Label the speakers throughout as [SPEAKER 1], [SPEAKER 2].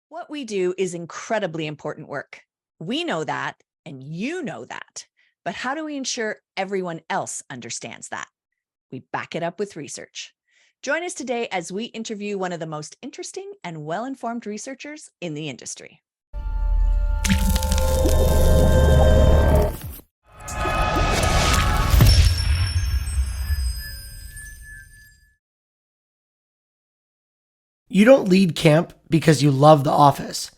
[SPEAKER 1] What we do is incredibly important work. We know that, and you know that. But how do we ensure everyone else understands that? We back it up with research. Join us today as we interview one of the most interesting and well-informed researchers in the industry.
[SPEAKER 2] You don't lead camp because you love the office.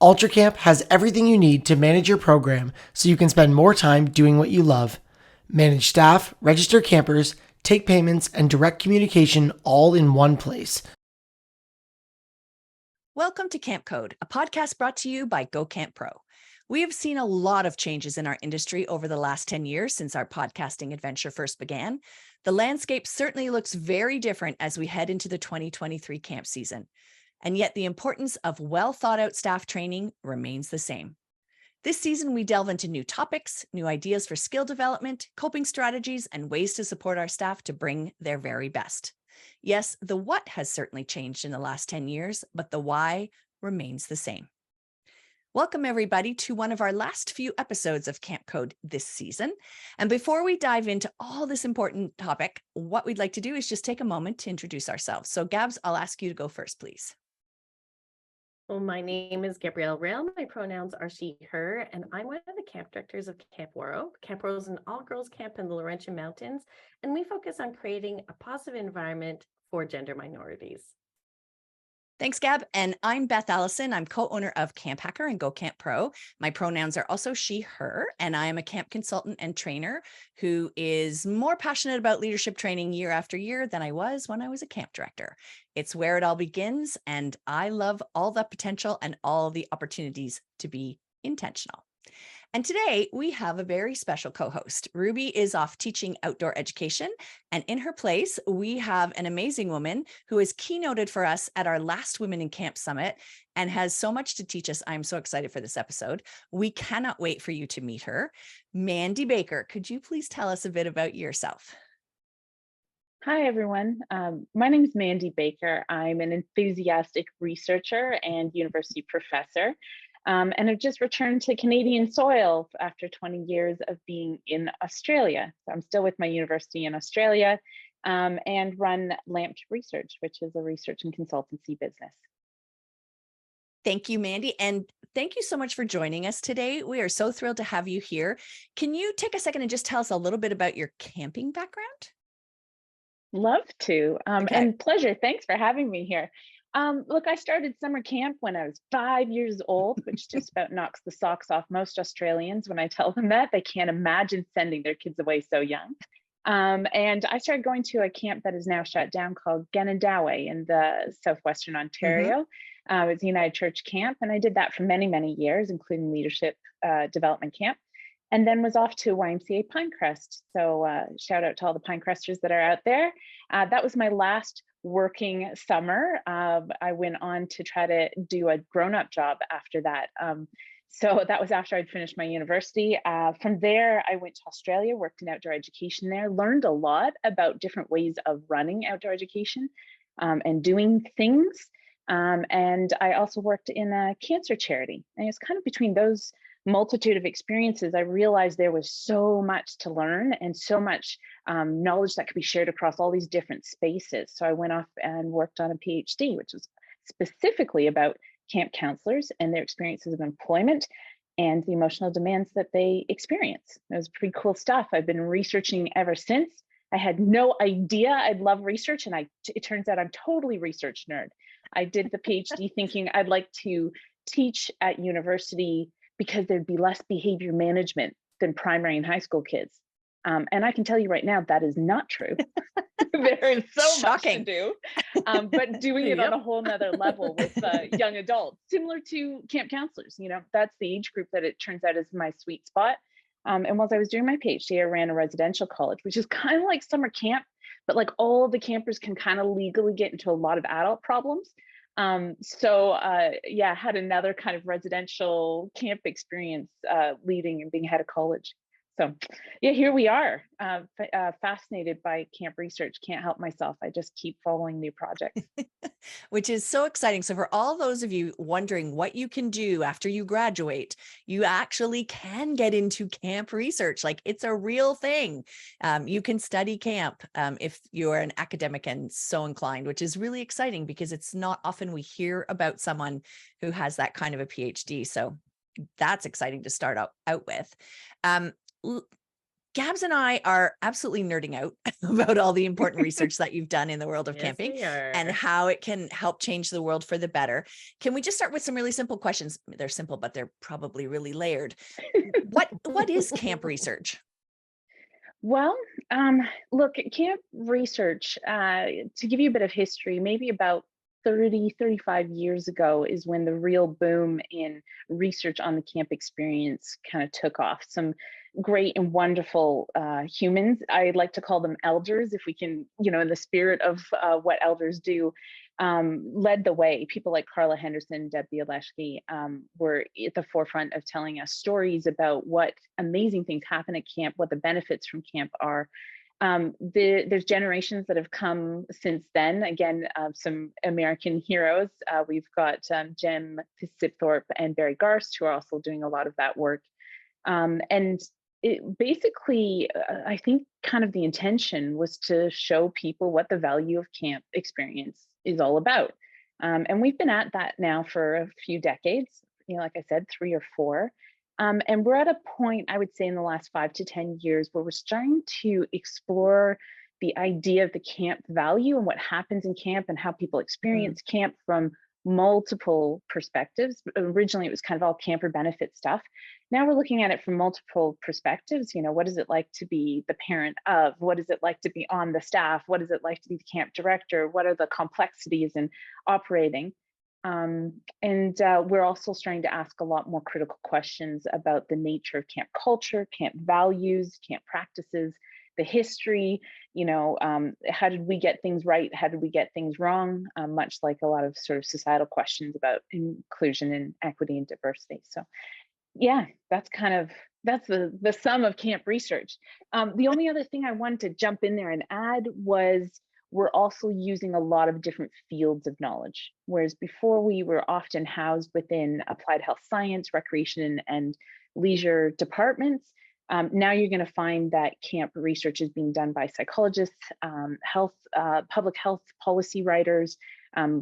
[SPEAKER 2] Ultra Camp has everything you need to manage your program so you can spend more time doing what you love. Manage staff, register campers, take payments, and direct communication all in one place.
[SPEAKER 1] Welcome to Camp Code, a podcast brought to you by Go Camp Pro. We have seen a lot of changes in our industry over the last 10 years since our podcasting adventure first began. The landscape certainly looks very different as we head into the 2023 camp season. And yet the importance of well thought out staff training remains the same. This season, we delve into new topics, new ideas for skill development, coping strategies, and ways to support our staff to bring their very best. Yes, the what has certainly changed in the last 10 years, but the why remains the same. Welcome, everybody, to one of our last few episodes of Camp Code this season. And before we dive into all this important topic, what we'd like to do is just take a moment to introduce ourselves. So, Gabs, I'll ask you to go first, please.
[SPEAKER 3] Well, my name is Gabrielle Rail. My pronouns are she, her, and I'm one of the camp directors of Camp Waro. Camp Waro is an all-girls camp in the Laurentian Mountains, and we focus on creating a positive environment for gender minorities.
[SPEAKER 1] Thanks, Gab. And I'm Beth Allison. I'm co-owner of Camp Hacker and Go Camp Pro. My pronouns are also she, her, and I am a camp consultant and trainer who is more passionate about leadership training year after year than I was when I was a camp director. It's where it all begins, and I love all the potential and all the opportunities to be intentional. And today we have a very special co-host. Ruby is off teaching outdoor education, and in her place, we have an amazing woman who is keynoted for us at our last Women in Camp Summit and has so much to teach us. I'm so excited for this episode. We cannot wait for you to meet her. Mandi Baker, could you please tell us a bit about yourself?
[SPEAKER 4] Hi, everyone. My name is Mandi Baker. I'm an enthusiastic researcher and university professor. And I've just returned to Canadian soil after 20 years of being in Australia. So I'm still with my university in Australia and run LAMP Research, which is a research and consultancy business.
[SPEAKER 1] Thank you, Mandi. And thank you so much for joining us today. We are so thrilled to have you here. Can you take a second and just tell us a little bit about your camping background?
[SPEAKER 4] Love to,
[SPEAKER 1] Okay.
[SPEAKER 4] and pleasure. Thanks for having me here. Look, I started summer camp when I was 5 years old, which just about knocks the socks off most Australians when I tell them that. They can't imagine sending their kids away so young. And I started going to a camp that is now shut down called Ganadawe in the southwestern Ontario. It's a United Church camp, and I did that for many, many years, including leadership development camp. And then was off to YMCA Pinecrest. So shout out to all the Pinecresters that are out there. That was my last working summer. I went on to try to do a grown-up job after that. So that was after I'd finished my university. From there, I went to Australia, worked in outdoor education there, learned a lot about different ways of running outdoor education and doing things. And I also worked in a cancer charity. And it's kind of between those multitude of experiences, I realized there was so much to learn and so much knowledge that could be shared across all these different spaces. So I went off and worked on a PhD, which was specifically about camp counselors and their experiences of employment and the emotional demands that they experience. It was pretty cool stuff. I've been researching ever since. I had no idea I'd love research, and it turns out I'm totally research nerd. I did the PhD thinking I'd like to teach at university because there'd be less behavior management than primary and high school kids. And I can tell you right now, that is not true. There is so much to do, but doing it on a whole nother level with young adults, similar to camp counselors, that's the age group that it turns out is my sweet spot. And while I was doing my PhD, I ran a residential college, which is kind of like summer camp, but like all the campers can kind of legally get into a lot of adult problems. Had another kind of residential camp experience leading and being head of college. So yeah, here we are, fascinated by camp research. Can't help myself. I just keep following new projects.
[SPEAKER 1] Which is so exciting. So for all those of you wondering what you can do after you graduate, you actually can get into camp research. Like, it's a real thing. You can study camp if you're an academic and so inclined, which is really exciting because it's not often we hear about someone who has that kind of a PhD. So that's exciting to start out with. Gabs and I are absolutely nerding out about all the important research that you've done in the world of
[SPEAKER 3] Yes,
[SPEAKER 1] camping
[SPEAKER 3] we are.
[SPEAKER 1] and how it can help change the world for the better. Can we just start with some really simple questions? They're simple, but they're probably really layered. What is camp research?
[SPEAKER 4] Well, look, camp research, to give you a bit of history, maybe about 35 years ago is when the real boom in research on the camp experience kind of took off. Some great and wonderful humans, I like to call them elders, if we can, in the spirit of what elders do, led the way. People like Carla Henderson, Deb Bialeski were at the forefront of telling us stories about what amazing things happen at camp, what the benefits from camp are. There's generations that have come since then. Again, some American heroes. We've got Jem Sipthorpe and Barry Garst, who are also doing a lot of that work. And it basically, I think kind of the intention was to show people what the value of camp experience is all about. And we've been at that now for a few decades, like I said, 3 or 4. And we're at a point, I would say, in the last 5 to 10 years where we're starting to explore the idea of the camp value and what happens in camp and how people experience camp from multiple perspectives. Originally, it was kind of all camper benefit stuff. Now we're looking at it from multiple perspectives. What is it like to be the parent of? What is it like to be on the staff? What is it like to be the camp director? What are the complexities in operating? And we're also starting to ask a lot more critical questions about the nature of camp culture, camp values, camp practices, the history, how did we get things right? How did we get things wrong? Much like a lot of sort of societal questions about inclusion and equity and diversity. So yeah, that's the sum of camp research. The only other thing I wanted to jump in there and add was we're also using a lot of different fields of knowledge. Whereas before we were often housed within applied health science, recreation, and leisure departments, now you're going to find that camp research is being done by psychologists, public health policy writers,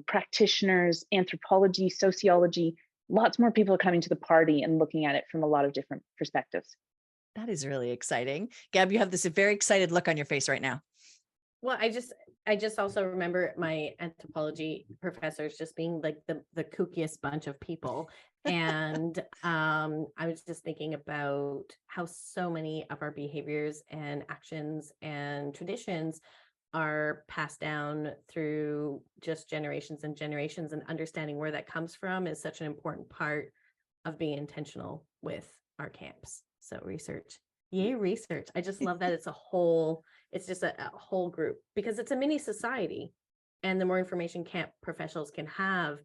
[SPEAKER 4] practitioners, anthropology, sociology. Lots more people are coming to the party and looking at it from a lot of different perspectives.
[SPEAKER 1] That is really exciting. Gab, you have this very excited look on your face right now.
[SPEAKER 3] Well, I just also remember my anthropology professors just being like the kookiest bunch of people. And I was just thinking about how so many of our behaviors and actions and traditions are passed down through just generations and generations, and understanding where that comes from is such an important part of being intentional with our camps. So research. Yay, research. I just love that it's just a whole group, because it's a mini society, and the more information camp professionals can have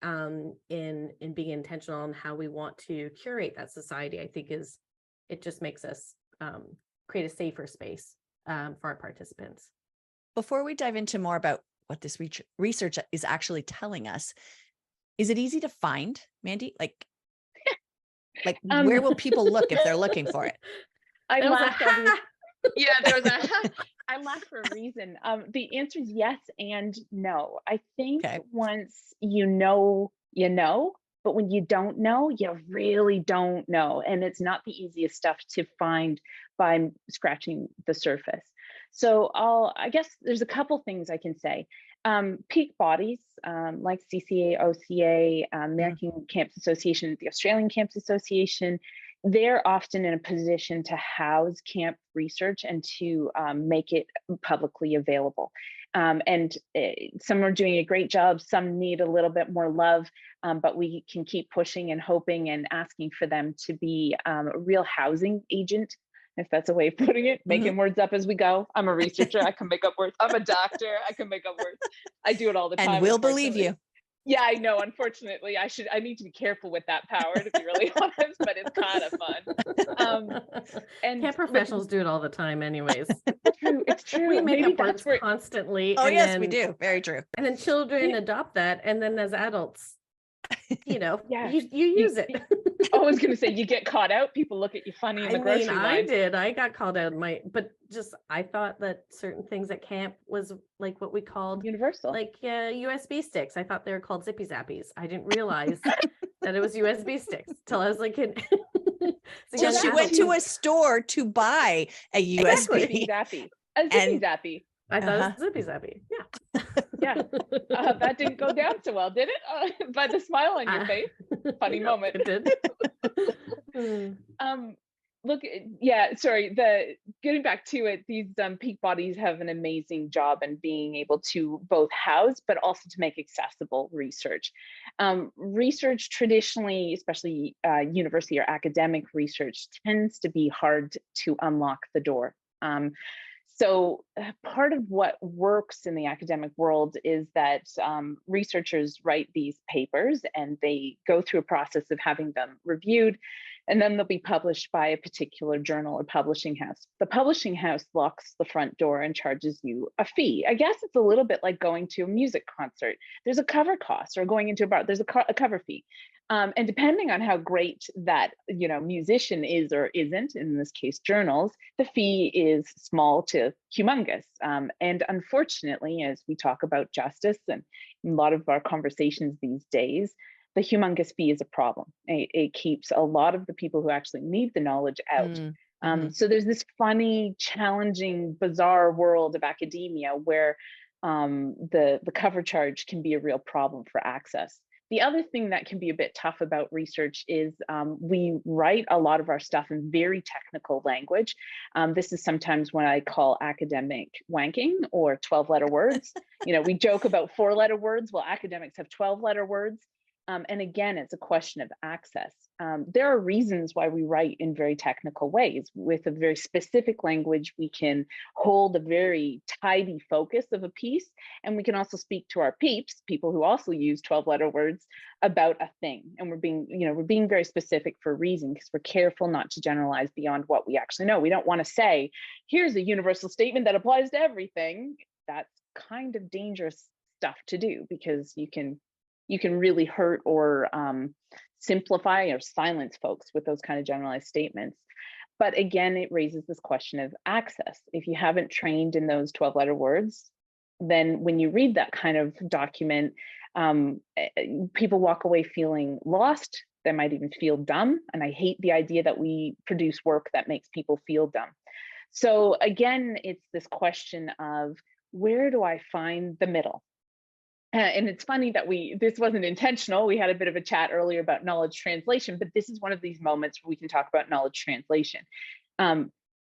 [SPEAKER 3] in being intentional on how we want to curate that society, I think it just makes us create a safer space for our participants.
[SPEAKER 1] Before we dive into more about what this research is actually telling us, is it easy to find, Mandi? Like where will people look if they're looking for it?
[SPEAKER 4] I laughed.
[SPEAKER 3] Yeah,
[SPEAKER 4] there was a I laughed for a reason. The answer is yes and no. I think once you know, but when you don't know, you really don't know. And it's not the easiest stuff to find by scratching the surface. So I guess there's a couple things I can say. Peak bodies like CCA, OCA, American Camps Association, the Australian Camps Association, they're often in a position to house camp research and to make it publicly available. And some are doing a great job, some need a little bit more love, but we can keep pushing and hoping and asking for them to be a real housing agent, if that's a way of putting it, making words up as we go. I'm a researcher, I can make up words. I'm a doctor, I can make up words. I do it all the time.
[SPEAKER 1] And we'll believe you.
[SPEAKER 4] Yeah, I know. Unfortunately, I need to be careful with that power, to be really honest, but it's kind of fun. And
[SPEAKER 3] Camp
[SPEAKER 4] look,
[SPEAKER 3] professionals do it all the time anyways.
[SPEAKER 4] it's true.
[SPEAKER 3] We make
[SPEAKER 4] Maybe
[SPEAKER 3] up
[SPEAKER 4] that's
[SPEAKER 3] words
[SPEAKER 4] where
[SPEAKER 3] constantly.
[SPEAKER 1] Oh,
[SPEAKER 3] And
[SPEAKER 1] yes,
[SPEAKER 3] then,
[SPEAKER 1] we do. Very true.
[SPEAKER 3] And then children
[SPEAKER 4] yeah,
[SPEAKER 3] adopt that. And then as adults,
[SPEAKER 4] yeah.
[SPEAKER 3] you
[SPEAKER 4] You,
[SPEAKER 3] use it.
[SPEAKER 4] I was gonna say, you get caught out, people look at you funny in
[SPEAKER 3] I
[SPEAKER 4] the
[SPEAKER 3] mean,
[SPEAKER 4] grocery
[SPEAKER 3] I
[SPEAKER 4] line.
[SPEAKER 3] did. I got called out but just I thought that certain things at camp was like what we called
[SPEAKER 4] Universal.
[SPEAKER 3] like USB sticks. I thought they were called zippy zappies. I didn't realize that it was USB sticks till I was like a
[SPEAKER 1] Till
[SPEAKER 3] young
[SPEAKER 1] she
[SPEAKER 3] adult.
[SPEAKER 1] went to a store to buy a
[SPEAKER 3] Exactly.
[SPEAKER 4] Zippy
[SPEAKER 1] USB.
[SPEAKER 4] zappy. A zippy
[SPEAKER 1] And
[SPEAKER 4] zappy.
[SPEAKER 3] I thought it was zippy zappy.
[SPEAKER 4] Yeah. That didn't go down so well, did it? By the smile on your face. Funny moment.
[SPEAKER 3] It did.
[SPEAKER 4] Look, yeah, sorry, getting back to it, these peak bodies have an amazing job in being able to both house but also to make accessible research. Research traditionally, especially university or academic research, tends to be hard to unlock the door. So part of what works in the academic world is that researchers write these papers and they go through a process of having them reviewed, and then they'll be published by a particular journal or publishing house. The publishing house locks the front door and charges you a fee. I guess it's a little bit like going to a music concert. There's a cover cost, or going into a bar, there's a cover fee. And depending on how great that musician is or isn't, in this case journals, the fee is small to humongous. And unfortunately, as we talk about justice and a lot of our conversations these days, the humongous fee is a problem. It keeps a lot of the people who actually need the knowledge out. So there's this funny, challenging, bizarre world of academia where the cover charge can be a real problem for access. The other thing that can be a bit tough about research is we write a lot of our stuff in very technical language. This is sometimes what I call academic wanking, or 12-letter words. We joke about 4-letter words. Well, academics have 12-letter words. And again, it's a question of access. There are reasons why we write in very technical ways. With a very specific language, we can hold a very tidy focus of a piece, and we can also speak to our peeps, people who also use 12-letter words, about a thing. And we're being very specific for a reason, because we're careful not to generalize beyond what we actually know. We don't want to say, here's a universal statement that applies to everything. That's kind of dangerous stuff to do, because you can really hurt or simplify or silence folks with those kind of generalized statements. But again, it raises this question of access. If you haven't trained in those 12-letter words, then when you read that kind of document, people walk away feeling lost. They might even feel dumb. And I hate the idea that we produce work that makes people feel dumb. So again, it's this question of, where do I find the middle? And it's funny that this wasn't intentional. We had a bit of a chat earlier about knowledge translation, but this is one of these moments where we can talk about knowledge translation.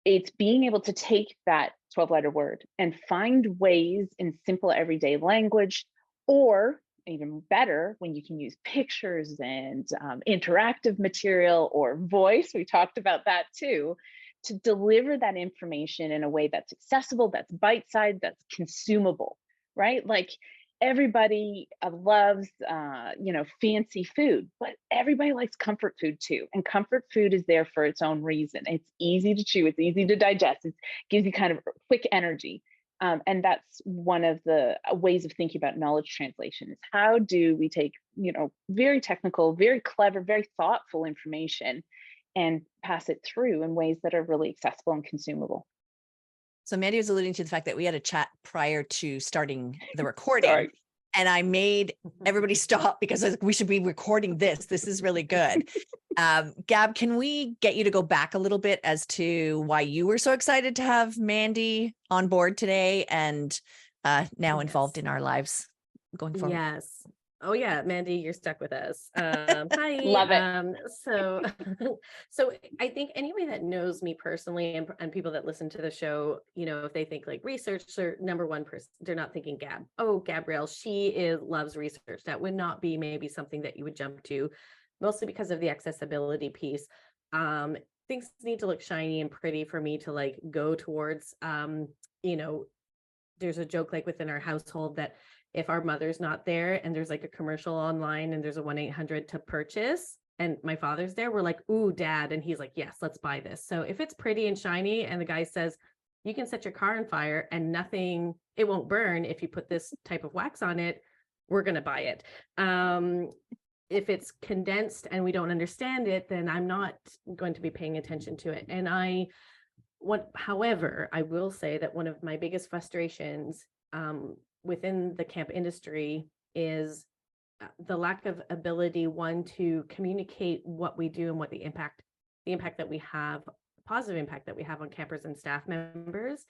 [SPEAKER 4] It's being able to take that 12-letter word and find ways in simple everyday language, or even better, when you can use pictures and interactive material or voice, we talked about that too, to deliver that information in a way that's accessible, that's bite-sized, that's consumable, right? Like, everybody loves fancy food, but everybody likes comfort food too. And comfort food is there for its own reason. It's easy to chew, it's easy to digest, it gives you kind of quick energy. And that's one of the ways of thinking about knowledge translation, is how do we take very technical, very clever, very thoughtful information and pass it through in ways that are really accessible and consumable.
[SPEAKER 1] So Mandy was alluding to the fact that we had a chat prior to starting the recording.
[SPEAKER 4] Sorry.
[SPEAKER 1] And I made everybody stop because I was like, we should be recording this. This is really good. Gab, can we get you to go back a little bit as to why you were so excited to have Mandy on board today and now involved in our lives going forward?
[SPEAKER 3] Yes. Oh yeah, Mandy, you're stuck with us. Hi.
[SPEAKER 4] Love it.
[SPEAKER 3] So I think anybody that knows me personally and people that listen to the show, if they think like research, or number one person, they're not thinking Gab. Oh, Gabrielle, she loves research. That would not be maybe something that you would jump to, mostly because of the accessibility piece. Things need to look shiny and pretty for me to like go towards. There's a joke like within our household that if our mother's not there and there's like a commercial online and there's a 1-800 to purchase and my father's there, we're like, ooh, dad. And he's like, yes, let's buy this. So if it's pretty and shiny and the guy says, you can set your car on fire and nothing, it won't burn if you put this type of wax on it, we're going to buy it. If it's condensed and we don't understand it, then I'm not going to be paying attention to it. And however, I will say that one of my biggest frustrations within the camp industry is the lack of ability, one, to communicate what we do and what the impact that we have, positive impact that we have on campers and staff members,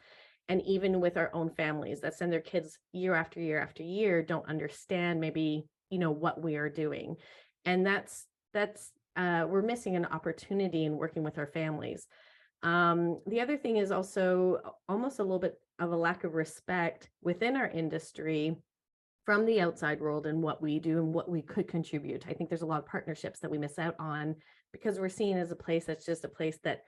[SPEAKER 3] and even with our own families that send their kids year after year after year, don't understand maybe, what we are doing. And that's we're missing an opportunity in working with our families. The other thing is also almost a little bit of a lack of respect within our industry from the outside world and what we do and what we could contribute. I think there's a lot of partnerships that we miss out on because we're seen as a place that's just a place that,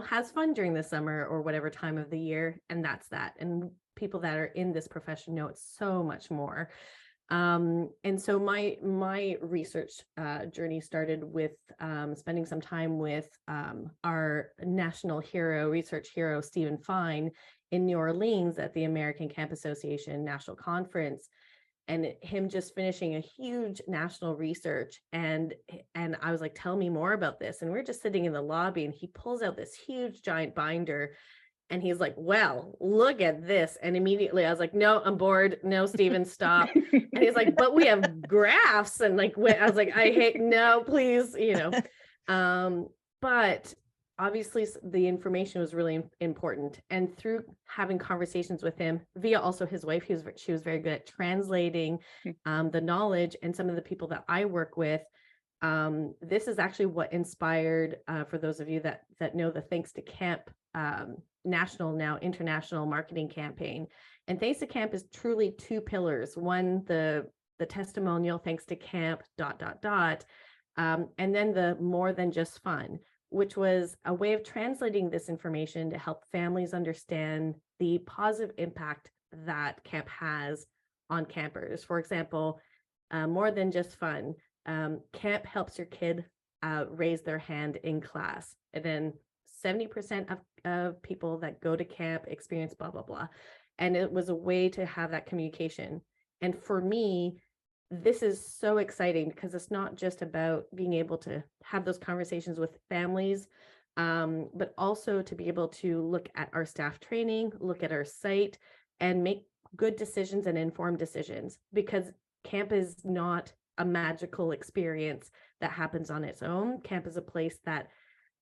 [SPEAKER 3] has fun during the summer or whatever time of the year. And that's that. And people that are in this profession know it's so much more. And so my research journey started with spending some time with our national research hero, Stephen Fine, in New Orleans at the American Camp Association National Conference, and him just finishing a huge national research. And I was like, tell me more about this. And we're just sitting in the lobby and he pulls out this huge giant binder. And he's like, well, look at this. And immediately I was like, no, I'm bored. No, Steven, stop. And he's like, but we have graphs. And like, I was like, no, please, but obviously the information was really important. And through having conversations with him via also his wife, she was very good at translating the knowledge, and some of the people that I work with, this is actually what inspired, for those of you that know the Thanks to Camp national, now international marketing campaign. And Thanks to Camp is truly two pillars. One, the testimonial, thanks to camp, ... And then the more than just fun, which was a way of translating this information to help families understand the positive impact that camp has on campers. For example, more than just fun, camp helps your kid raise their hand in class. And then 70% of people that go to camp experience blah, blah, blah. And it was a way to have that communication. And for me, this is so exciting because it's not just about being able to have those conversations with families, but also to be able to look at our staff training, look at our site, and make good decisions and informed decisions, because camp is not a magical experience that happens on its own. Camp is a place that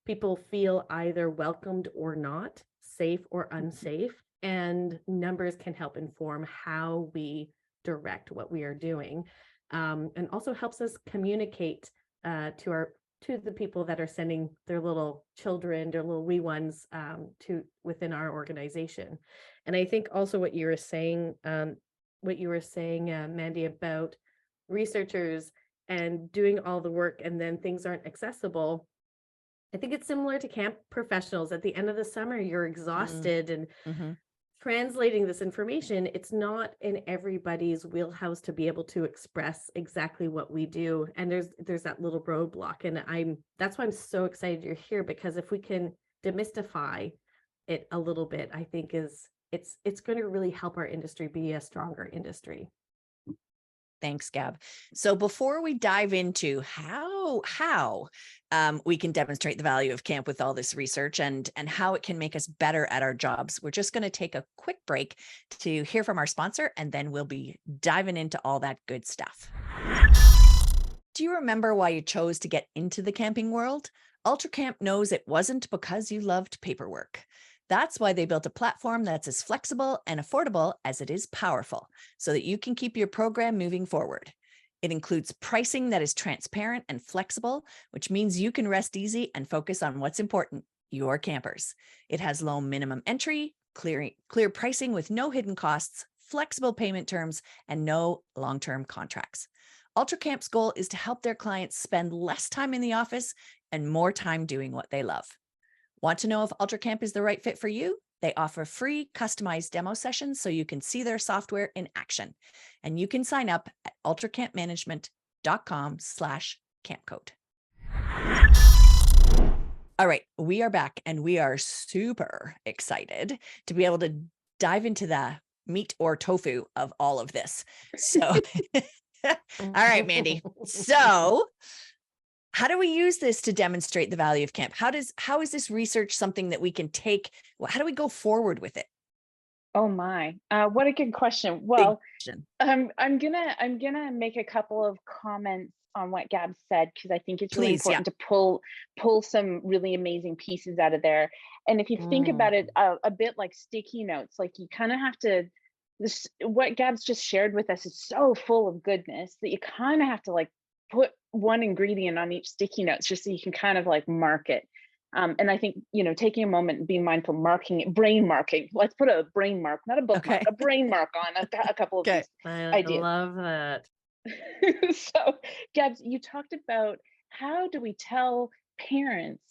[SPEAKER 3] people feel either welcomed or not, safe or unsafe, and numbers can help inform how we direct what we are doing, and also helps us communicate to the people that are sending their little children, their little wee ones, to within our organization. And I think also what you were saying, Mandi, about researchers and doing all the work and then things aren't accessible. I think it's similar to camp professionals. At the end of the summer, you're exhausted, and translating this information, it's not in everybody's wheelhouse to be able to express exactly what we do. And there's that little roadblock. And that's why I'm so excited you're here, because if we can demystify it a little bit, I think it's going to really help our industry be a stronger industry.
[SPEAKER 1] Thanks, Gab. So before we dive into how we can demonstrate the value of camp with all this research and how it can make us better at our jobs, we're just going to take a quick break to hear from our sponsor, and then we'll be diving into all that good stuff. Do you remember why you chose to get into the camping world? UltraCamp knows it wasn't because you loved paperwork. That's why they built a platform that's as flexible and affordable as it is powerful, so that you can keep your program moving forward. It includes pricing that is transparent and flexible, which means you can rest easy and focus on what's important, your campers. It has low minimum entry, clear pricing with no hidden costs, flexible payment terms, and no long-term contracts. UltraCamp's goal is to help their clients spend less time in the office and more time doing what they love. Want to know if UltraCamp is the right fit for you? They offer free customized demo sessions so you can see their software in action. And you can sign up at ultracampmanagement.com/campcode. All right, we are back and we are super excited to be able to dive into the meat or tofu of all of this. So, all right, Mandi. So, how do we use this to demonstrate the value of camp? How is this research something that we can take? How do we go forward with it?
[SPEAKER 4] Oh my, what a good question.
[SPEAKER 1] Big
[SPEAKER 4] Well,
[SPEAKER 1] question.
[SPEAKER 4] I'm gonna make a couple of comments on what Gab said because I think it's really
[SPEAKER 1] Please, yeah.
[SPEAKER 4] important to pull some really amazing pieces out of there. And if you think about it a bit like sticky notes, like you kind of have to. What Gab's just shared with us is so full of goodness that you kind of have to like put one ingredient on each sticky notes just so you can kind of like mark it. And I think, taking a moment and being mindful, marking it, brain marking. Let's put a brain mark, not a bookmark,
[SPEAKER 1] Okay.
[SPEAKER 4] a brain mark on a couple of these
[SPEAKER 3] I
[SPEAKER 4] ideas.
[SPEAKER 3] love that.
[SPEAKER 4] So, Gabs, you talked about how do we tell parents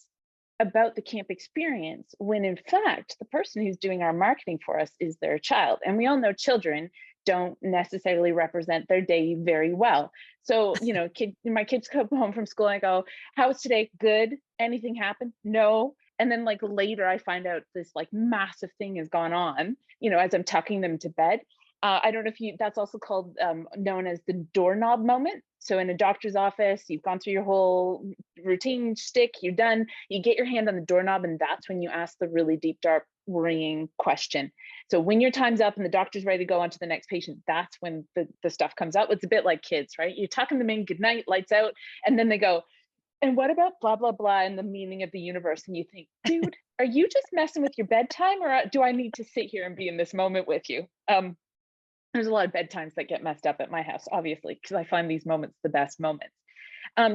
[SPEAKER 4] about the camp experience when in fact the person who's doing our marketing for us is their child, and we all know children don't necessarily represent their day very well. So my kids come home from school and I go, how was today? Good. Anything happen? No. And then like later I find out this like massive thing has gone on, as I'm tucking them to bed. I don't know if that's also called known as the doorknob moment. So in a doctor's office, you've gone through your whole routine shtick, you're done, you get your hand on the doorknob, and that's when you ask the really deep, dark, worrying question. So when your time's up and the doctor's ready to go on to the next patient, that's when the stuff comes out. It's a bit like kids, right? You're tucking them in, good night, lights out, and then they go, and what about blah, blah, blah, and the meaning of the universe? And you think, dude, are you just messing with your bedtime, or do I need to sit here and be in this moment with you? There's a lot of bedtimes that get messed up at my house, obviously, because I find these moments the best moments.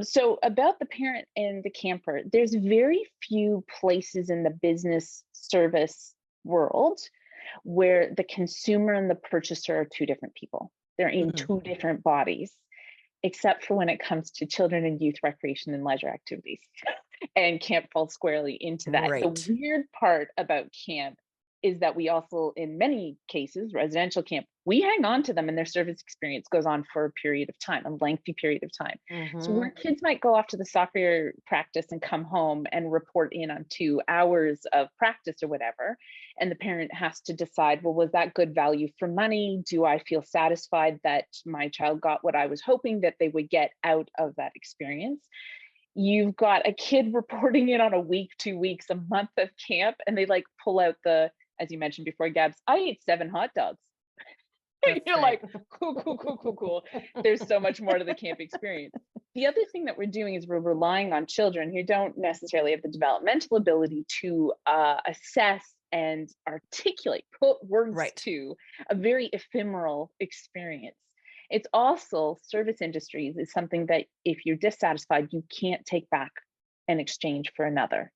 [SPEAKER 4] So about the parent and the camper, there's very few places in the business service world where the consumer and the purchaser are two different people. They're in two different bodies, except for when it comes to children and youth recreation and leisure activities. And camp falls squarely into that.
[SPEAKER 1] Right.
[SPEAKER 4] The weird part about camp is that we also, in many cases, residential camp, we hang on to them and their service experience goes on for a period of time, a lengthy period of time. So where kids might go off to the soccer practice and come home and report in on 2 hours of practice or whatever, and the parent has to decide, well, was that good value for money? Do I feel satisfied that my child got what I was hoping that they would get out of that experience? You've got a kid reporting in on a week, 2 weeks, a month of camp, and they like pull out as you mentioned before, Gabs, I ate 7 hot dogs. You're right. Like, cool. There's so much more to the camp experience. The other thing that we're doing is we're relying on children who don't necessarily have the developmental ability to assess and articulate, put words to a very ephemeral experience. It's also service industries is something that if you're dissatisfied, you can't take back in exchange for another.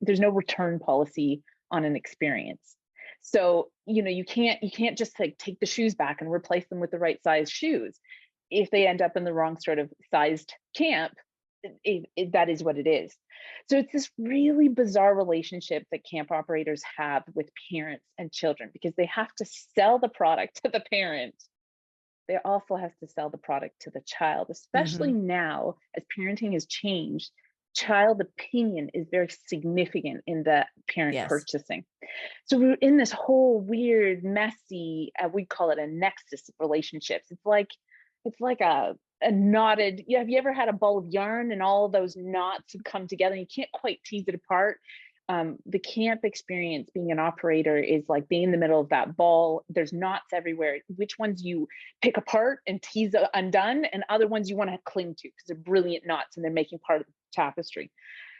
[SPEAKER 4] There's no return policy on an experience. So, you can't just like take the shoes back and replace them with the right size shoes. If they end up in the wrong sort of sized camp, that is what it is. So it's this really bizarre relationship that camp operators have with parents and children because they have to sell the product to the parent. They also have to sell the product to the child, especially now as parenting has changed. Child opinion is very significant in the parent purchasing. So we're in this whole weird, messy, we call it a nexus of relationships. It's like a knotted, have you ever had a ball of yarn and all those knots have come together and you can't quite tease it apart? The camp experience being an operator is like being in the middle of that ball. There's knots everywhere. Which ones you pick apart and tease undone, and other ones you want to cling to because they're brilliant knots and they're making part of the tapestry.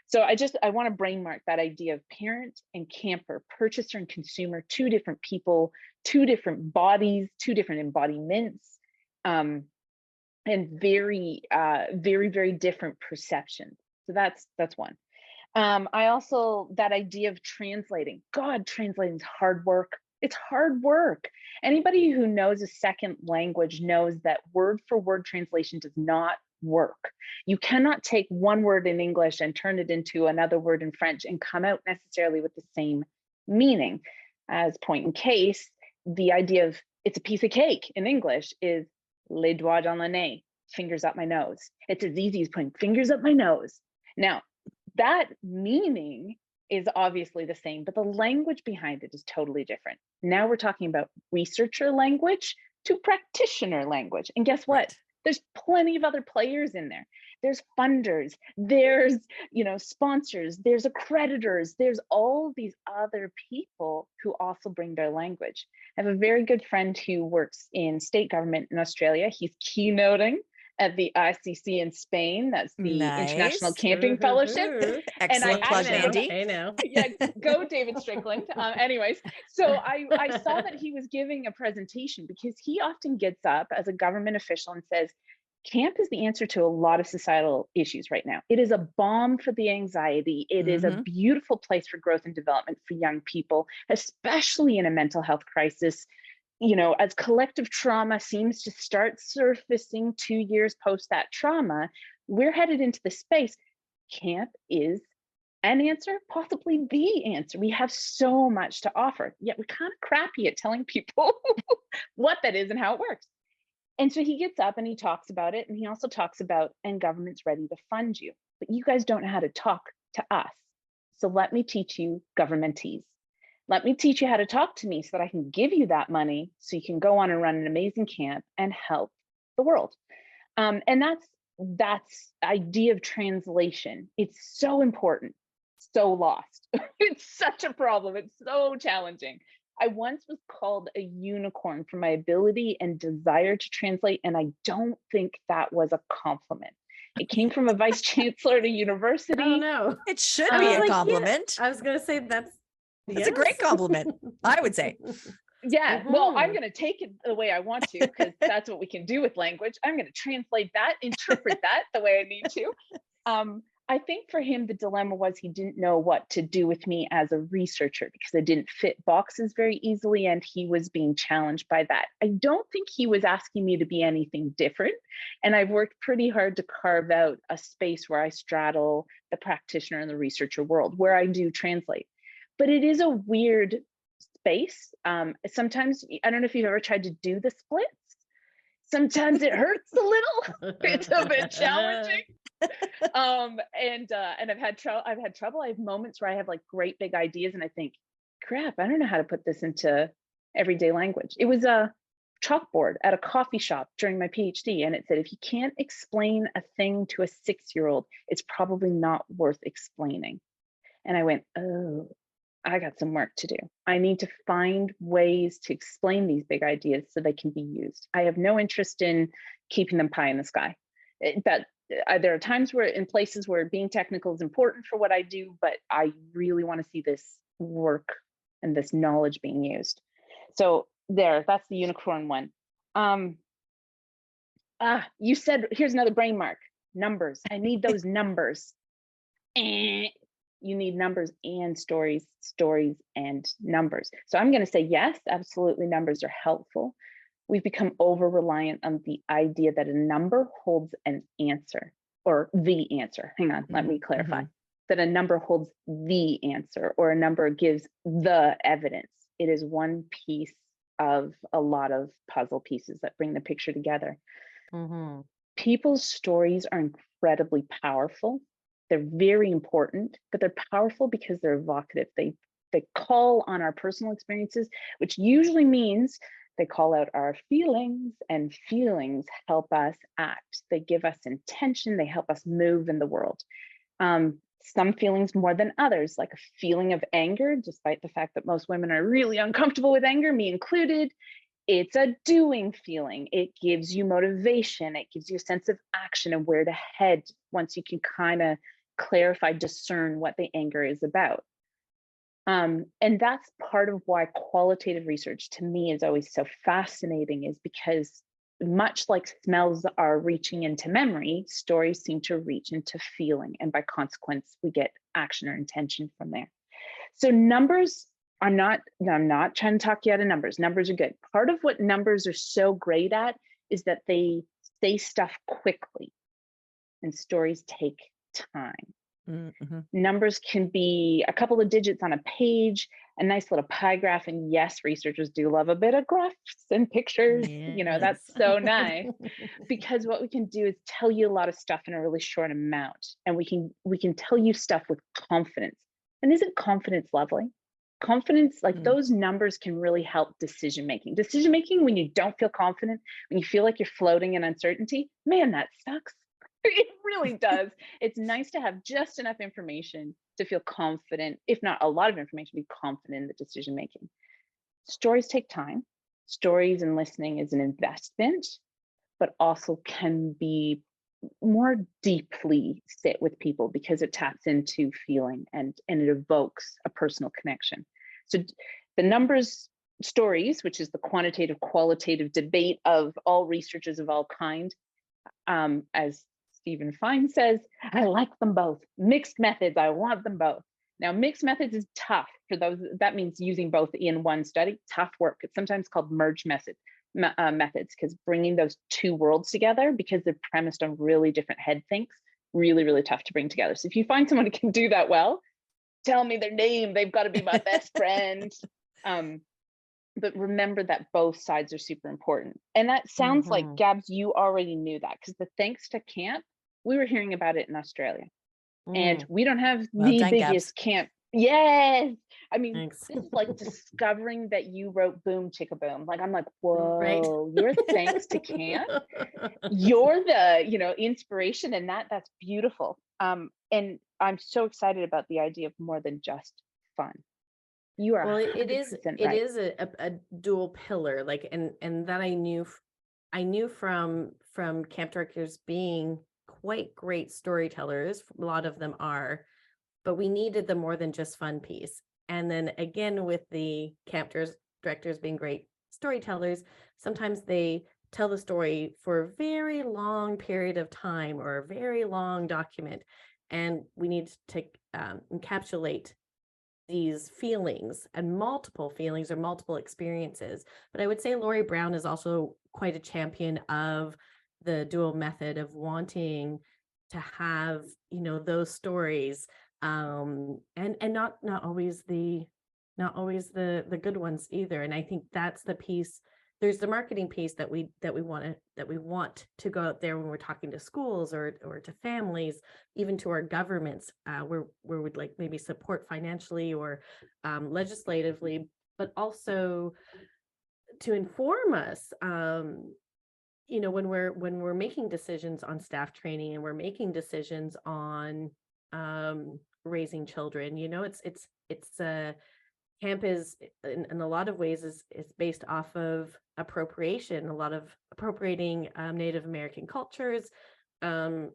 [SPEAKER 4] So I want to brain mark that idea of parent and camper, purchaser and consumer, two different people, two different bodies, two different embodiments, and very, very different perceptions. So that's one. I also, that idea of translating, translating is hard work. It's hard work. Anybody who knows a second language knows that word for word translation does not work. You cannot take one word in English and turn it into another word in French and come out necessarily with the same Meaning, as point in case, the idea of it's a piece of cake in English is les doigts dans le nez, fingers up my nose. It's as easy as putting fingers up my nose. Now, that meaning is obviously the same, but the language behind it is totally different. Now we're talking about researcher language to practitioner language. And guess what?
[SPEAKER 1] Right.
[SPEAKER 4] There's plenty of other players in there. There's funders, there's, sponsors, there's accreditors, there's all these other people who also bring their language. I have a very good friend who works in state government in Australia. He's keynoting at the ICC in Spain. That's the International
[SPEAKER 1] Nice.
[SPEAKER 4] Camping Fellowship.
[SPEAKER 1] Excellent plug,
[SPEAKER 4] actually-
[SPEAKER 1] Mandy.
[SPEAKER 3] I know.
[SPEAKER 4] Yeah, go David Strickland. Anyways, so I saw that he was giving a presentation because he often gets up as a government official and says, camp is the answer to a lot of societal issues right now. It is a balm for the anxiety. It is a beautiful place for growth and development for young people, especially in a mental health crisis. As collective trauma seems to start surfacing 2 years post that trauma, we're headed into the space. Camp is an answer, possibly the answer. We have so much to offer, yet we're kind of crappy at telling people what that is and how it works. And so he gets up and he talks about it. And he also talks about, and government's ready to fund you, but you guys don't know how to talk to us. So let me teach you governmentese. Let me teach you how to talk to me so that I can give you that money so you can go on and run an amazing camp and help the world. And that's idea of translation. It's so important, so lost. It's such a problem. It's so challenging. I once was called a unicorn for my ability and desire to translate, and I don't think that was a compliment. It came from a vice chancellor at a university.
[SPEAKER 3] Oh no.
[SPEAKER 1] It should
[SPEAKER 3] I
[SPEAKER 1] be
[SPEAKER 3] was
[SPEAKER 1] a
[SPEAKER 3] like, yeah.
[SPEAKER 1] compliment.
[SPEAKER 3] I was gonna say that's
[SPEAKER 1] a great compliment, I would say.
[SPEAKER 4] Yeah, well, I'm
[SPEAKER 3] Mhm.
[SPEAKER 4] going to take it the way I want to, because that's what we can do with language. I'm going to translate that, interpret that the way I need to. I think for him, the dilemma was he didn't know what to do with me as a researcher because I didn't fit boxes very easily, and he was being challenged by that. I don't think he was asking me to be anything different, and I've worked pretty hard to carve out a space where I straddle the practitioner and the researcher world, where I do translate. But it is a weird space. Sometimes, I don't know if you've ever tried to do the splits. Sometimes it hurts a little. It's a bit challenging. And I've had trouble. I have moments where I have like great big ideas and I think, crap, I don't know how to put this into everyday language. It was a chalkboard at a coffee shop during my PhD, and it said, if you can't explain a thing to a 6-year-old, it's probably not worth explaining. And I went, oh, I got some work to do. I need to find ways to explain these big ideas so they can be used. I have no interest in keeping them pie in the sky. There are times where in places where being technical is important for what I do, but I really want to see this work and this knowledge being used. So that's the unicorn one. You said, here's another brain mark, numbers. I need those numbers. You need numbers and stories and numbers. So I'm going to say, yes, absolutely, numbers are helpful. We've become over-reliant on the idea that a number holds an answer, or the answer. Hang on, let me clarify. That a number holds the answer, or a number gives the evidence. It is one piece of a lot of puzzle pieces that bring the picture together. People's stories are incredibly powerful. They're very important, but they're powerful because they're evocative. They call on our personal experiences, which usually means they call out our feelings, and feelings help us act. They give us intention. They help us move in the world. Some feelings more than others, like a feeling of anger, despite the fact that most women are really uncomfortable with anger, me included. It's a doing feeling. It gives you motivation. It gives you a sense of action and where to head once you can kind of clarify, discern what the anger is about. And that's part of why qualitative research to me is always so fascinating, is because much like smells are reaching into memory, stories seem to reach into feeling. And by consequence, we get action or intention from there. So numbers are not, I'm not trying to talk you out of numbers. Numbers are good. Part of what numbers are so great at is that they say stuff quickly, and stories take time.
[SPEAKER 1] Mm-hmm.
[SPEAKER 4] Numbers can be a couple of digits on a page, a nice little pie graph. And yes, researchers do love a bit of graphs and pictures. That's
[SPEAKER 1] Yes.
[SPEAKER 4] so nice, because what we can do is tell you a lot of stuff in a really short amount. And we can tell you stuff with confidence. And isn't confidence lovely? Confidence, like those numbers can really help decision making. Decision making when you don't feel confident, when you feel like you're floating in uncertainty, man, that sucks. It really does. It's nice to have just enough information to feel confident, if not a lot of information, to be confident in the decision making. Stories take time. Stories and listening is an investment, but also can be more deeply sit with people because it taps into feeling and it evokes a personal connection. So the numbers stories, which is the quantitative qualitative debate of all researchers of all kind, as Stephen Fine says, I like them both. Mixed methods, I want them both. Now, mixed methods is tough for those. That means using both in one study. Tough work. It's sometimes called merge methods, because bringing those two worlds together, because they're premised on really different head thinks, really, really tough to bring together. So if you find someone who can do that well, tell me their name. They've got to be my best friend. But remember that both sides are super important. And that sounds like, Gabs, you already knew that, because the thanks to camp, we were hearing about it in Australia. And we don't have the biggest camp. Yes. I mean,
[SPEAKER 1] Thanks.
[SPEAKER 4] this is like discovering that you wrote Boom Chicka Boom. Like, I'm like, whoa,
[SPEAKER 3] Right.
[SPEAKER 4] you're thanks to camp. You're the, inspiration, and that's beautiful. And I'm so excited about the idea of more than just fun. You are
[SPEAKER 3] Well,
[SPEAKER 4] 100%
[SPEAKER 3] it is a dual pillar, like, and that I knew from camp directors being quite great storytellers. A lot of them are, but we needed the more than just fun piece. And then again, with the camp directors being great storytellers, sometimes they tell the story for a very long period of time or a very long document, and we need to encapsulate these feelings and multiple feelings or multiple experiences. But I would say Lori Brown is also quite a champion of the dual method of wanting to have, those stories, and not always the good ones either. And I think that's the piece. There's the marketing piece that we want to go out there when we're talking to schools or to families, even to our governments, where we'd like maybe support financially or legislatively, but also to inform us, when we're making decisions on staff training and we're making decisions on raising children. Camp is in a lot of ways is based off of appropriation, a lot of appropriating Native American cultures, and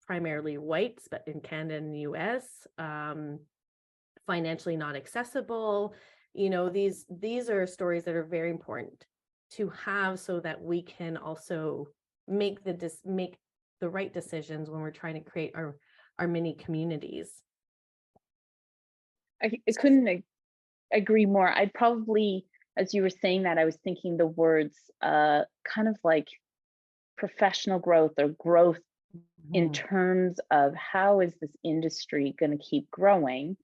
[SPEAKER 3] primarily whites, but in Canada and the US, financially not accessible. These are stories that are very important to have so that we can also make the right decisions when we're trying to create our mini communities.
[SPEAKER 4] I couldn't agree more. I'd probably, as you were saying that, I was thinking the words kind of like professional growth or growth in terms of how is this industry going to keep growing.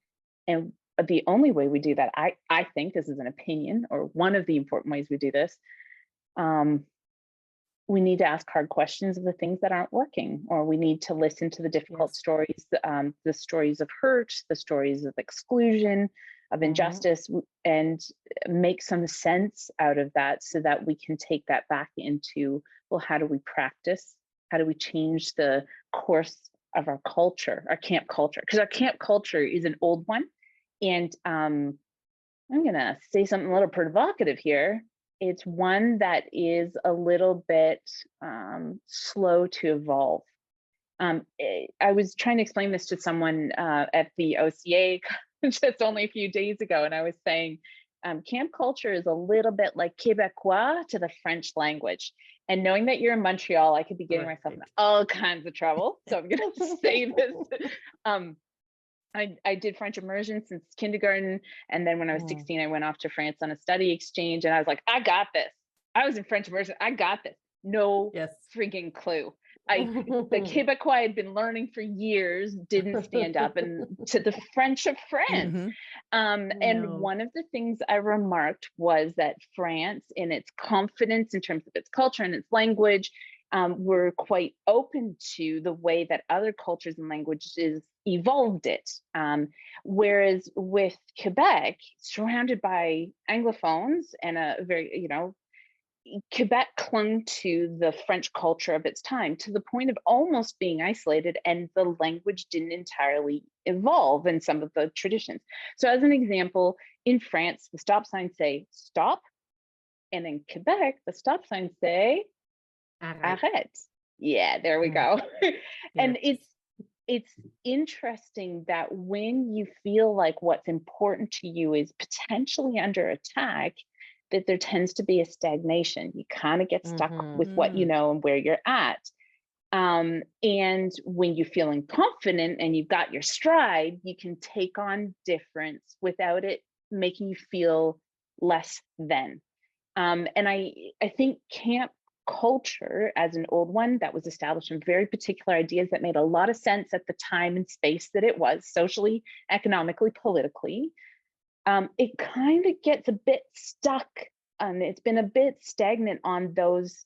[SPEAKER 4] And the only way we do that, I think, this is an opinion, or one of the important ways we do this, we need to ask hard questions of the things that aren't working, or we need to listen to the difficult stories, the stories of hurt, the stories of exclusion, of injustice, and make some sense out of that so that we can take that back into, well, how do we practice? How do we change the course of our culture, our camp culture? Because our camp culture is an old one. And I'm going to say something a little provocative here. It's one that is a little bit slow to evolve. I was trying to explain this to someone at the OCA just only a few days ago, and I was saying camp culture is a little bit like Quebecois to the French language. And knowing that you're in Montreal, I could be getting myself in all kinds of trouble. So I'm going to say this. I did French immersion since kindergarten. And then when I was 16, I went off to France on a study exchange. And I was like, I got this. I was in French immersion. I got this. No freaking clue. The Quebecois I had been learning for years didn't stand up and to the French of France.
[SPEAKER 1] Mhm.
[SPEAKER 4] And
[SPEAKER 3] No.
[SPEAKER 4] one of the things I remarked was that France, in its confidence in terms of its culture and its language, were quite open to the way that other cultures and languages evolved it. Whereas with Quebec, surrounded by Anglophones and a very, Quebec clung to the French culture of its time to the point of almost being isolated, and the language didn't entirely evolve in some of the traditions. So, as an example, in France, the stop signs say stop, and in Quebec, the stop signs say
[SPEAKER 3] Arrête.
[SPEAKER 4] arrête. Yeah, there we go. And
[SPEAKER 3] Yes.
[SPEAKER 4] it's interesting that when you feel like what's important to you is potentially under attack, that there tends to be a stagnation. You kind of get stuck with what you know and where you're at. And when you're feeling confident and you've got your stride, you can take on difference without it making you feel less than. And I think camp culture, as an old one that was established in very particular ideas that made a lot of sense at the time and space that it was, socially, economically, politically, it kind of gets a bit stuck, and it's been a bit stagnant on those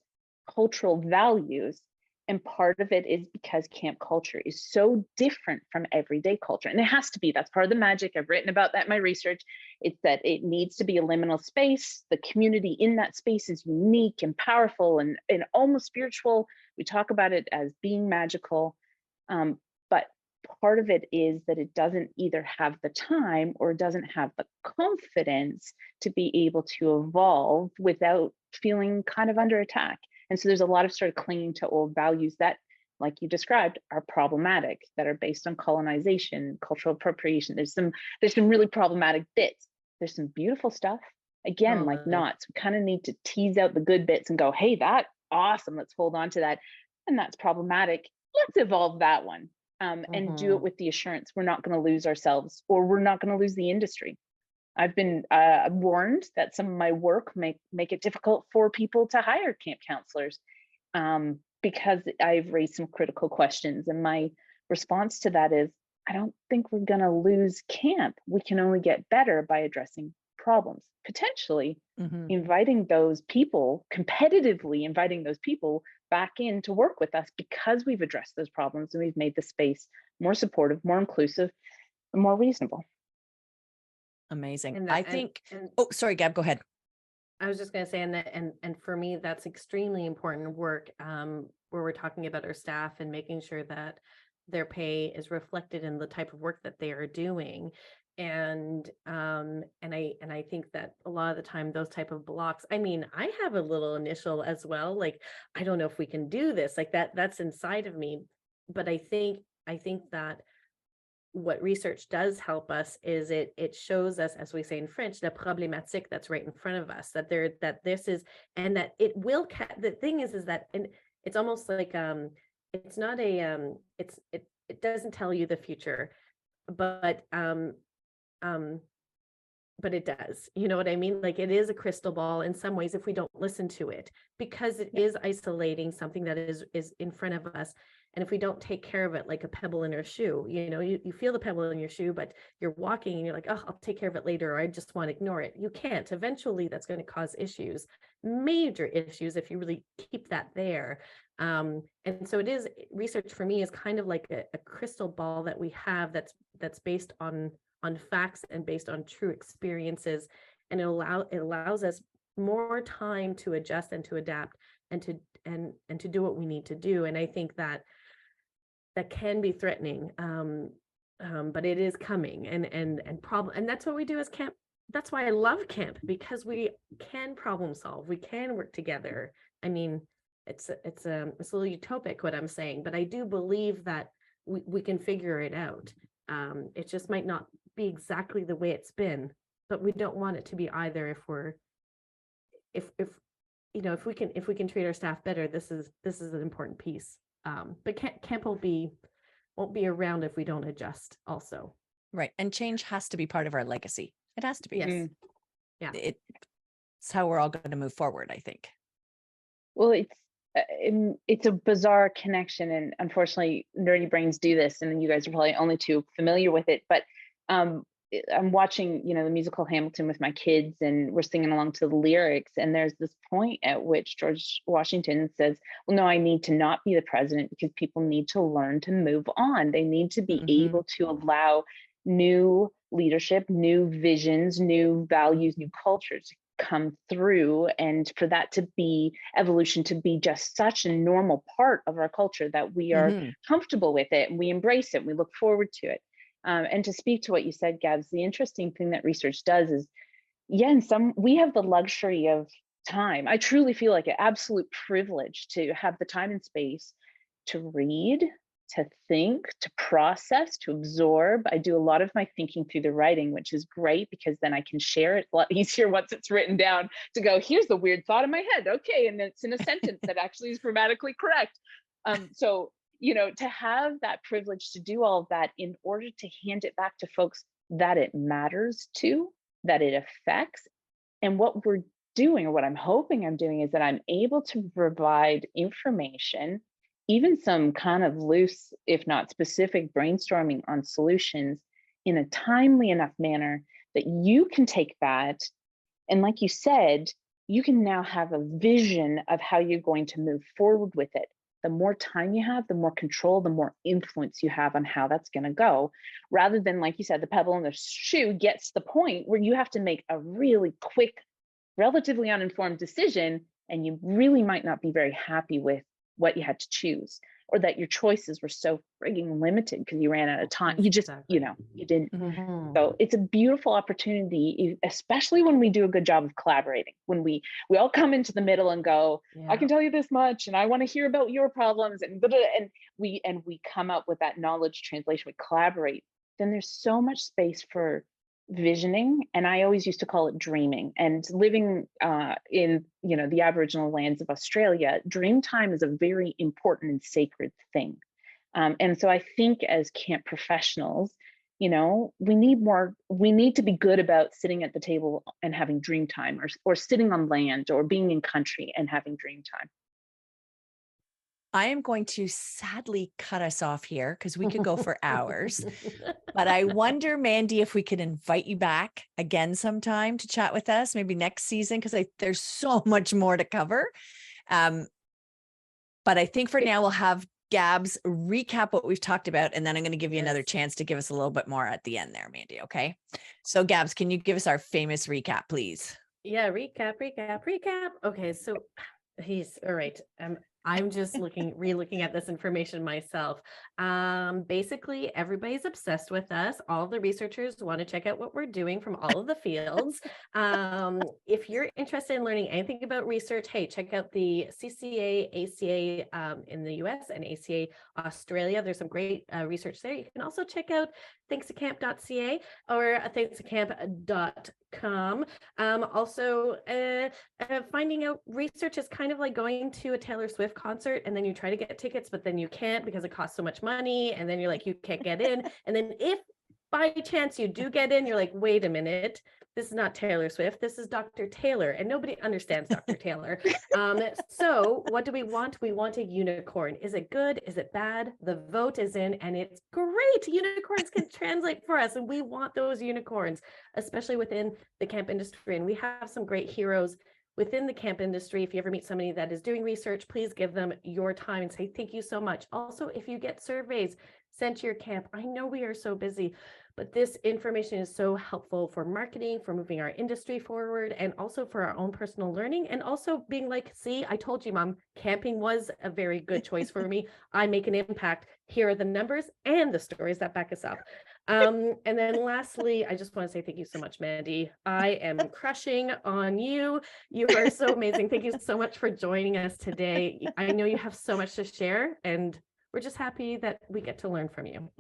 [SPEAKER 4] cultural values. And part of it is because camp culture is so different from everyday culture. And it has to be. That's part of the magic. I've written about that in my research. It's that it needs to be a liminal space. The community in that space is unique and powerful and almost spiritual. We talk about it as being magical. But part of it is that it doesn't either have the time or doesn't have the confidence to be able to evolve without feeling kind of under attack. And so there's a lot of sort of clinging to old values that, like you described, are problematic, that are based on colonization, cultural appropriation. There's some really problematic bits. There's some beautiful stuff. Again, like
[SPEAKER 3] Totally.
[SPEAKER 4] knots, we kind of need to tease out the good bits and go, hey, that's awesome. Let's hold on to that. And that's problematic. Let's evolve that one. And do it with the assurance we're not going to lose ourselves, or we're not going to lose the industry. I've been warned that some of my work make it difficult for people to hire camp counselors, because I've raised some critical questions. And my response to that is, I don't think we're going to lose camp. We can only get better by addressing problems, potentially inviting those people, competitively inviting those people back in to work with us because we've addressed those problems and we've made the space more supportive, more inclusive, and more reasonable.
[SPEAKER 1] Amazing.
[SPEAKER 3] And
[SPEAKER 1] I
[SPEAKER 3] that,
[SPEAKER 1] think,
[SPEAKER 3] and
[SPEAKER 1] oh, sorry, Gab, go ahead.
[SPEAKER 3] I was just going to say, and for me, that's extremely important work, where we're talking about our staff and making sure that their pay is reflected in the type of work that they are doing. And I think that a lot of the time those type of blocks, I mean, I have a little initial as well, like, I don't know if we can do this, like that's inside of me. But I think that what research does help us is it shows us, as we say in French, the problématique that's right in front of us, that this is, and that it will the thing is that, and it's almost like it's not a it doesn't tell you the future, but it does, you know what I mean? Like, it is a crystal ball in some ways if we don't listen to it, because it is isolating something that is in front of us. And if we don't take care of it, like a pebble in our shoe, you feel the pebble in your shoe, but you're walking and you're like, oh, I'll take care of it later, or I just want to ignore it. You can't. Eventually, that's going to cause issues, major issues, if you really keep that there. And so it is, research for me is kind of like a crystal ball that we have that's based on facts and based on true experiences, and it allows us more time to adjust and to adapt and to do what we need to do. And I think that can be threatening, but it is coming, and that's what we do as camp. That's why I love camp, because we can problem solve, we can work together. I mean, it's a little utopic what I'm saying, but I do believe that we can figure it out. It just might not be exactly the way it's been, but we don't want it to be either. If we can treat our staff better, this is an important piece. But camp won't be around if we don't adjust also.
[SPEAKER 1] Right. And change has to be part of our legacy. It has to be.
[SPEAKER 3] Yes. Yeah.
[SPEAKER 1] It's how we're all going to move forward, I think.
[SPEAKER 4] Well, it's a bizarre connection, and unfortunately nerdy brains do this, and you guys are probably only too familiar with it, but um I'm watching, the musical Hamilton with my kids, and we're singing along to the lyrics, and there's this point at which George Washington says, well, no, I need to not be the president because people need to learn to move on. They need to be able to allow new leadership, new visions, new values, new cultures come through, and for that to be evolution, to be just such a normal part of our culture that we are comfortable with it and we embrace it and we look forward to it. And to speak to what you said, Gabs, the interesting thing that research does is, we have the luxury of time. I truly feel like an absolute privilege to have the time and space to read, to think, to process, to absorb. I do a lot of my thinking through the writing, which is great because then I can share it a lot easier once it's written down, to go, here's the weird thought in my head. Okay. And it's in a sentence that actually is grammatically correct. So, to have that privilege to do all of that in order to hand it back to folks that it matters to, that it affects. And what we're doing, or what I'm hoping I'm doing, is that I'm able to provide information, even some kind of loose, if not specific, brainstorming on solutions in a timely enough manner that you can take that. And like you said, you can now have a vision of how you're going to move forward with it. The more time you have, the more control, the more influence you have on how that's going to go, rather than, like you said, the pebble in the shoe gets to the point where you have to make a really quick, relatively uninformed decision, and you really might not be very happy with what you had to choose, or that your choices were so frigging limited because you ran out of time. You just, you didn't. So it's a beautiful opportunity, especially when we do a good job of collaborating, when we all come into the middle and go, I can tell you this much, and I want to hear about your problems, and we come up with that knowledge translation, we collaborate, then there's so much space for visioning. And I always used to call it dreaming. And living in the Aboriginal lands of Australia, dream time is a very important and sacred thing. And so I think as camp professionals, we need to be good about sitting at the table and having dream time, or sitting on land, or being in country and having dream time.
[SPEAKER 1] I am going to sadly cut us off here because we could go for hours. But I wonder, Mandi, if we could invite you back again sometime to chat with us, maybe next season, because there's so much more to cover. But I think for now we'll have Gabs recap what we've talked about, and then I'm going to give you another chance to give us a little bit more at the end there, Mandi. Okay. So Gabs, can you give us our famous recap, please?
[SPEAKER 3] Yeah, recap. Okay, so he's all right. I'm just re-looking at this information myself. Basically, everybody's obsessed with us. All the researchers want to check out what we're doing from all of the fields. If you're interested in learning anything about research, hey, check out the CCA, ACA in the US and ACA Australia. There's some great research there. You can also check out thanksacamp.ca or thanksacamp.com. Also, finding out research is kind of like going to a Taylor Swift concert, and then you try to get tickets, but then you can't because it costs so much money, and then you're like, you can't get in. And then if by chance you do get in, you're like, wait a minute, this is not Taylor Swift, this is Dr. Taylor, and nobody understands Dr. Taylor. So what do we want? We want a unicorn. Is it good? Is it bad? The vote is in, and it's great. Unicorns can translate for us, and we want those unicorns, especially within the camp industry. And we have some great heroes within the camp industry. If you ever meet somebody that is doing research, please give them your time and say thank you so much. Also, if you get surveys sent to your camp, I know we are so busy, but this information is so helpful for marketing, for moving our industry forward, and also for our own personal learning, and also being like, see, I told you, Mom, camping was a very good choice for me. I make an impact. Here are the numbers and the stories that back us up. And then lastly, I just want to say thank you so much, Mandi. I am crushing on you. You are so amazing. Thank you so much for joining us today. I know you have so much to share, and we're just happy that we get to learn from you.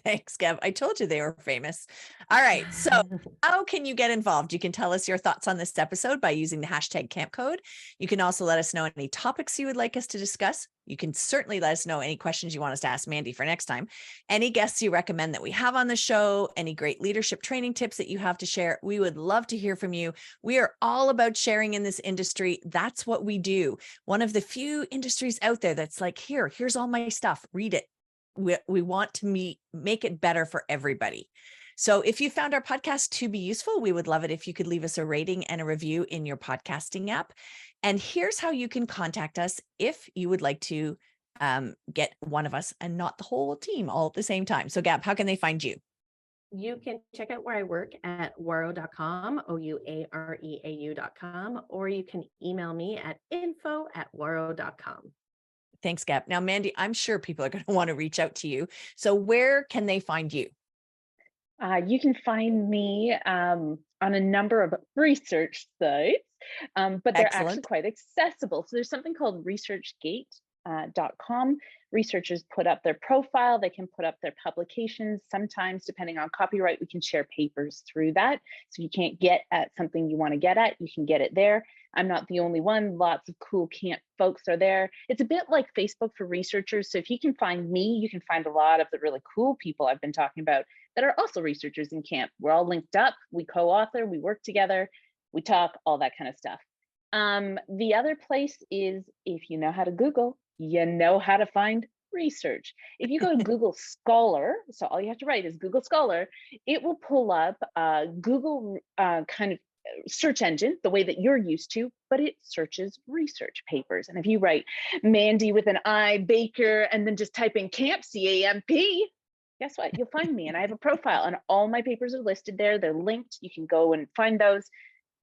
[SPEAKER 1] Thanks, Gab. I told you they were famous. All right. So, how can you get involved? You can tell us your thoughts on this episode by using the hashtag camp code. You can also let us know any topics you would like us to discuss. You can certainly let us know any questions you want us to ask Mandi for next time. Any guests you recommend that we have on the show, any great leadership training tips that you have to share. We would love to hear from you. We are all about sharing in this industry. That's what we do. One of the few industries out there that's like, here's all my stuff. Read it. We want to make it better for everybody. So if you found our podcast to be useful, we would love it if you could leave us a rating and a review in your podcasting app. And here's how you can contact us if you would like to get one of us and not the whole team all at the same time. So Gab, how can they find you?
[SPEAKER 3] You can check out where I work at waro.com, ouareau.com, or you can email me at info@waro.com.
[SPEAKER 1] Thanks, Gab. Now, Mandi, I'm sure people are going to want to reach out to you. So where can they find you?
[SPEAKER 4] You can find me on a number of research sites, but they're actually
[SPEAKER 1] Excellent.
[SPEAKER 4] quite accessible. So there's something called researchgate.com. Researchers put up their profile, they can put up their publications. Sometimes, depending on copyright, we can share papers through that. So if you can't get at something you want to get at, you can get it there. I'm not the only one. Lots of cool camp folks are there. It's a bit like Facebook for researchers. So if you can find me, you can find a lot of the really cool people I've been talking about that are also researchers in camp. We're all linked up, we co-author, we work together, we talk, all that kind of stuff. The other place is, if you know how to Google, you know how to find research. If you go to Google Scholar, so all you have to write is Google Scholar, it will pull up Google kind of search engine the way that you're used to, but it searches research papers. And if you write Mandi with an I, Baker, and then just type in camp, C-A-M-P, guess what? You'll find me, and I have a profile, and all my papers are listed there. They're linked. You can go and find those.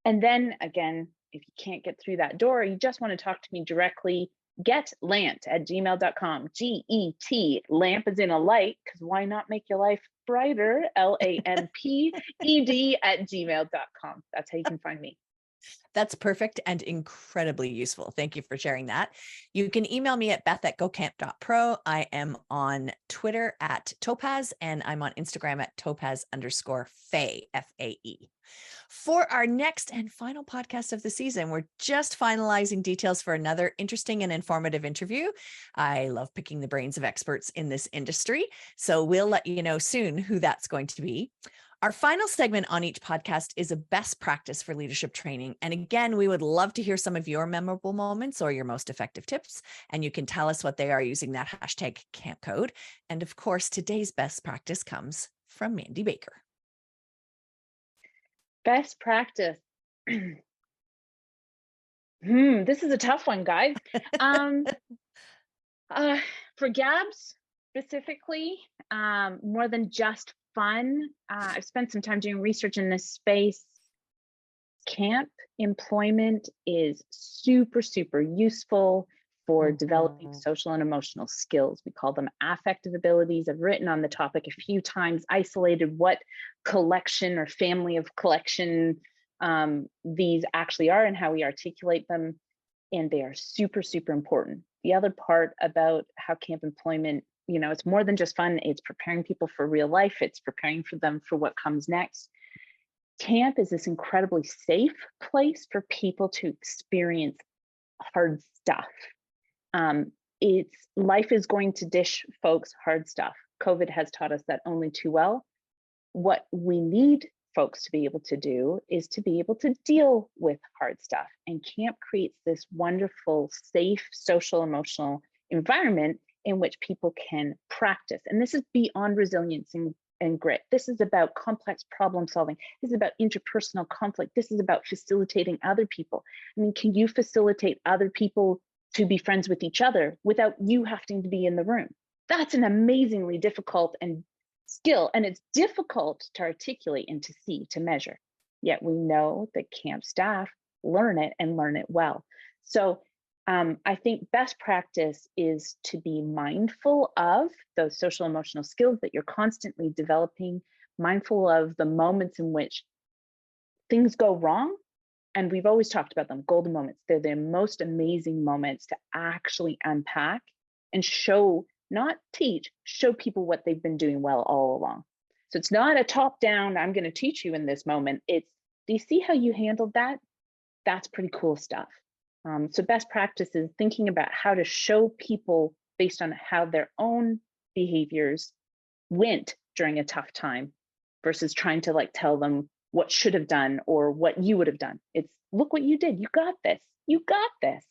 [SPEAKER 4] And then again, if you can't get through that door, you just want to talk to me directly, getlant@gmail.com. G-E-T, lamp is in a light, because why not make your life brighter? LAMPED@gmail.com. That's how you can find me.
[SPEAKER 1] That's perfect and incredibly useful. Thank you for sharing that. You can email me at beth@gocamp.pro. I am on Twitter at Topaz, and I'm on Instagram at Topaz_Faye, F-A-E. For our next and final podcast of the season, we're just finalizing details for another interesting and informative interview. I love picking the brains of experts in this industry, so we'll let you know soon who that's going to be. Our final segment on each podcast is a best practice for leadership training. And again, we would love to hear some of your memorable moments or your most effective tips. And you can tell us what they are using that hashtag camp code. And of course, today's best practice comes from Mandi Baker.
[SPEAKER 4] Best practice. This is a tough one, guys. For Gabs specifically, more than just fun, I've spent some time doing research in this space. Camp employment is super, super useful for developing social and emotional skills. We call them affective abilities. I've written on the topic a few times, isolated what collection or family of collection these actually are and how we articulate them. And they are super, super important. The other part about how camp employment, it's more than just fun. It's preparing people for real life. It's preparing for them for what comes next. Camp is this incredibly safe place for people to experience hard stuff. Life is going to dish folks hard stuff. COVID has taught us that only too well. What we need folks to be able to do is to be able to deal with hard stuff. And camp creates this wonderful, safe, social, emotional environment in which people can practice. And this is beyond resilience and grit. This is about complex problem solving. This is about interpersonal conflict. This is about facilitating other people. I mean, can you facilitate other people to be friends with each other without you having to be in the room? That's an amazingly difficult and skill, and it's difficult to articulate and to see, to measure. Yet we know that camp staff learn it and learn it well. So I think best practice is to be mindful of those social emotional skills that you're constantly developing, mindful of the moments in which things go wrong. And we've always talked about them, golden moments. They're the most amazing moments to actually unpack and show not teach, show people what they've been doing well all along. So it's not a top down, I'm going to teach you in this moment. It's, do you see how you handled that? That's pretty cool stuff. So best practice is thinking about how to show people based on how their own behaviors went during a tough time versus trying to like tell them what should have done or what you would have done. It's, look what you did. You got this. You got this.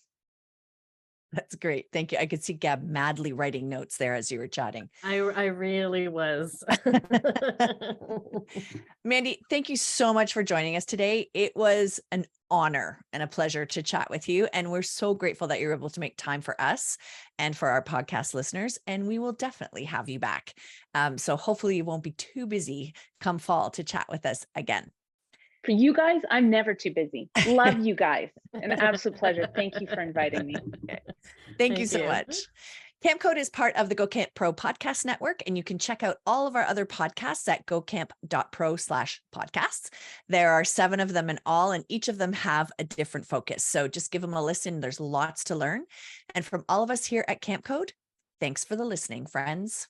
[SPEAKER 1] That's great. Thank you. I could see Gab madly writing notes there as you were chatting.
[SPEAKER 3] I really was.
[SPEAKER 1] Mandi, thank you so much for joining us today. It was an honor and a pleasure to chat with you. And we're so grateful that you're able to make time for us and for our podcast listeners. And we will definitely have you back. So hopefully you won't be too busy come fall to chat with us again.
[SPEAKER 4] For you guys, I'm never too busy. Love you guys. An absolute pleasure. Thank you for inviting me.
[SPEAKER 1] Thank you so much. Camp Code is part of the Go Camp Pro podcast network, and you can check out all of our other podcasts at gocamp.pro/podcasts. There are 7 of them in all, and each of them have a different focus. So just give them a listen. There's lots to learn. And from all of us here at Camp Code, thanks for the listening, friends.